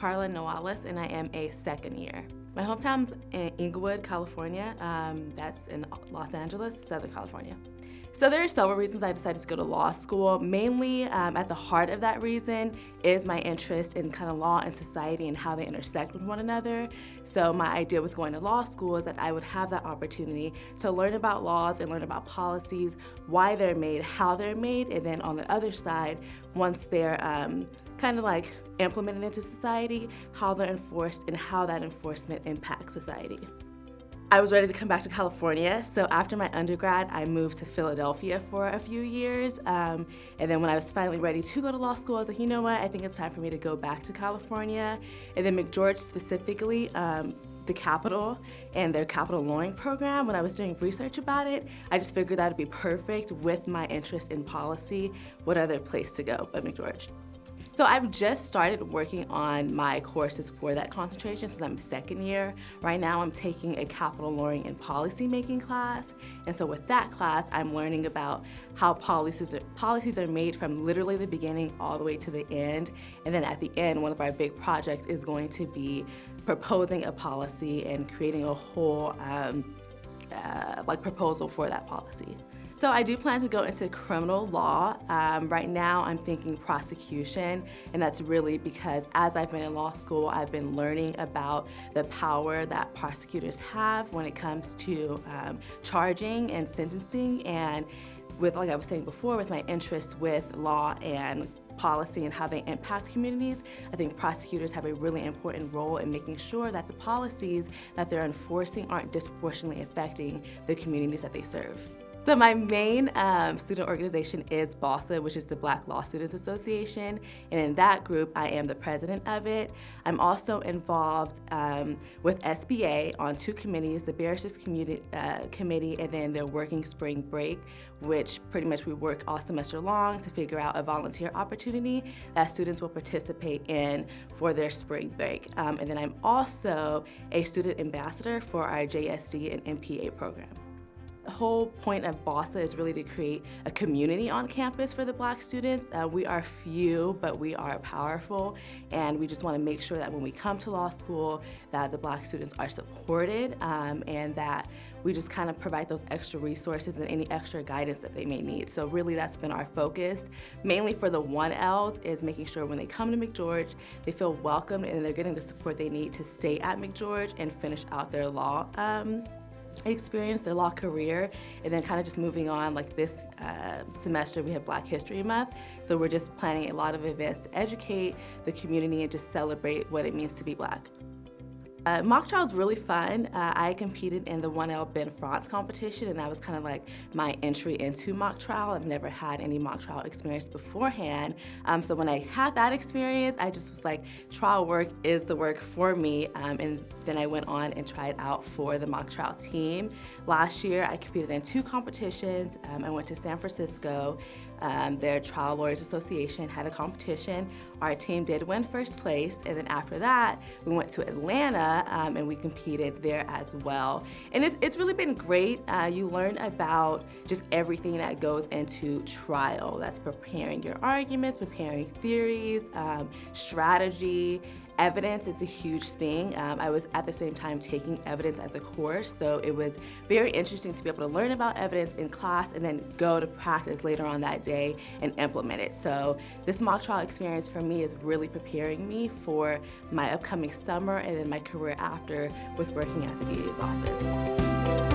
Karla Noyles, and I am a second year. My hometown's in Inglewood, California. That's in Los Angeles, Southern California. So there are several reasons I decided to go to law school. Mainly at the heart of that reason is my interest in kind of law and society and how they intersect with one another. So my idea with going to law school is that I would have that opportunity to learn about laws and learn about policies, why they're made, how they're made, and then on the other side, once they're kind of like implemented into society, how they're enforced and how that enforcement impacts society. I was ready to come back to California, so after my undergrad, I moved to Philadelphia for a few years, and then when I was finally ready to go to law school, I was like, you know what, I think it's time for me to go back to California. And then McGeorge specifically, the capital and their capital lawyering program, when I was doing research about it, I just figured that would be perfect with my interest in policy. What other place to go but McGeorge? So I've just started working on my courses for that concentration since I'm second year. Right now I'm taking a capital lawyering and policymaking class. And so with that class, I'm learning about how policies are made from literally the beginning all the way to the end. And then at the end, one of our big projects is going to be proposing a policy and creating a whole proposal for that policy. So I do plan to go into criminal law. Right now I'm thinking prosecution, and that's really because as I've been in law school, I've been learning about the power that prosecutors have when it comes to charging and sentencing, and with, like I was saying before, with my interest with law and policy and how they impact communities, I think prosecutors have a really important role in making sure that the policies that they're enforcing aren't disproportionately affecting the communities that they serve. So my main student organization is BALSA, which is the Black Law Students Association, and in that group, I am the president of it. I'm also involved with SBA on two committees, the Barristers Committee and then their Working Spring Break, which pretty much we work all semester long to figure out a volunteer opportunity that students will participate in for their spring break. And then I'm also a student ambassador for our JSD and MPA program. The whole point of BALSA is really to create a community on campus for the Black students. We are few, but we are powerful, and we just want to make sure that when we come to law school that the Black students are supported and that we just kind of provide those extra resources and any extra guidance that they may need. So really that's been our focus, mainly for the 1Ls, is making sure when they come to McGeorge, they feel welcomed and they're getting the support they need to stay at McGeorge and finish out their law experience, their law career, and then kind of just moving on. Like this semester we have Black History Month, so we're just planning a lot of events to educate the community and just celebrate what it means to be Black. Mock trial is really fun. I competed in the 1L Ben France competition, and that was kind of like my entry into mock trial. I've never had any mock trial experience beforehand. So when I had that experience, I just was like, trial work is the work for me. And then I went on and tried out for the mock trial team. Last year, I competed in two competitions. I went to San Francisco. Their Trial Lawyers Association had a competition. Our team did win first place, and then after that, we went to Atlanta and we competed there as well. And it's really been great. You learn about just everything that goes into trial. That's preparing your arguments, preparing theories, strategy. Evidence is a huge thing. I was at the same time taking evidence as a course, so it was very interesting to be able to learn about evidence in class and then go to practice later on that day and implement it. So this mock trial experience for me is really preparing me for my upcoming summer and then my career after with working at the DA's office.